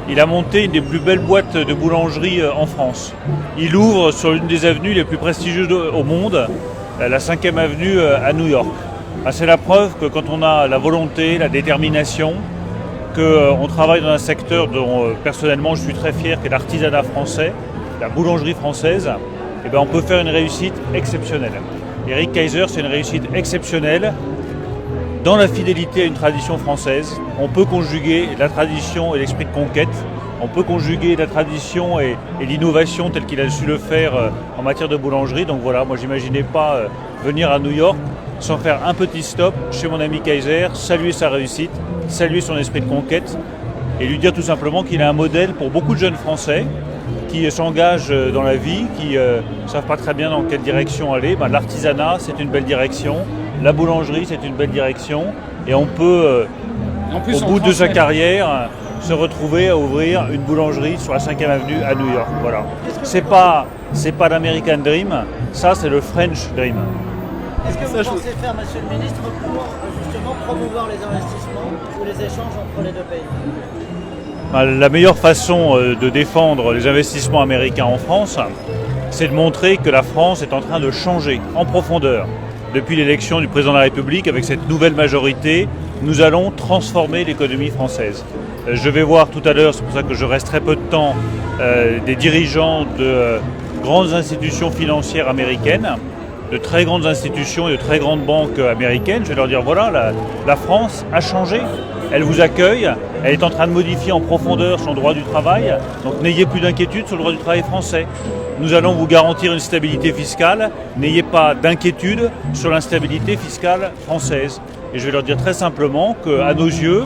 il a monté une des plus belles boîtes de boulangerie en France. Il ouvre sur l'une des avenues les plus prestigieuses au monde, la 5e avenue à New York. C'est la preuve que quand on a la volonté, la détermination, qu'on travaille dans un secteur dont personnellement je suis très fier, qui est l'artisanat français, la boulangerie française, et on peut faire une réussite exceptionnelle. Eric Kayser, c'est une réussite exceptionnelle. Dans la fidélité à une tradition française, on peut conjuguer la tradition et l'esprit de conquête, on peut conjuguer la tradition et l'innovation telle qu'il a su le faire en matière de boulangerie. Donc voilà, moi j'imaginais pas venir à New York sans faire un petit stop chez mon ami Kayser, saluer sa réussite, saluer son esprit de conquête et lui dire tout simplement qu'il est un modèle pour beaucoup de jeunes Français qui s'engagent dans la vie, qui ne savent pas très bien dans quelle direction aller. L'artisanat, c'est une belle direction. La boulangerie, c'est une belle direction. Et on peut, au bout de sa carrière, se retrouver à ouvrir une boulangerie sur la 5e avenue à New York. Voilà. C'est pas l'American Dream, ça c'est le French Dream. Qu'est-ce que vous pensez faire, Monsieur le Ministre, pour justement promouvoir les investissements ou les échanges entre les deux pays? La meilleure façon de défendre les investissements américains en France, c'est de montrer que la France est en train de changer en profondeur. Depuis l'élection du président de la République, avec cette nouvelle majorité, nous allons transformer l'économie française. Je vais voir tout à l'heure, c'est pour ça que je reste très peu de temps, des dirigeants de grandes institutions financières américaines, de très grandes institutions et de très grandes banques américaines. Je vais leur dire, voilà, la France a changé. Elle vous accueille, elle est en train de modifier en profondeur son droit du travail, donc n'ayez plus d'inquiétude sur le droit du travail français. Nous allons vous garantir une stabilité fiscale, n'ayez pas d'inquiétude sur l'instabilité fiscale française. Et je vais leur dire très simplement qu'à nos yeux,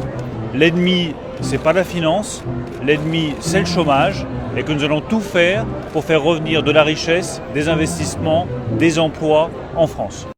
l'ennemi, c'est pas la finance, l'ennemi, c'est le chômage, et que nous allons tout faire pour faire revenir de la richesse, des investissements, des emplois en France.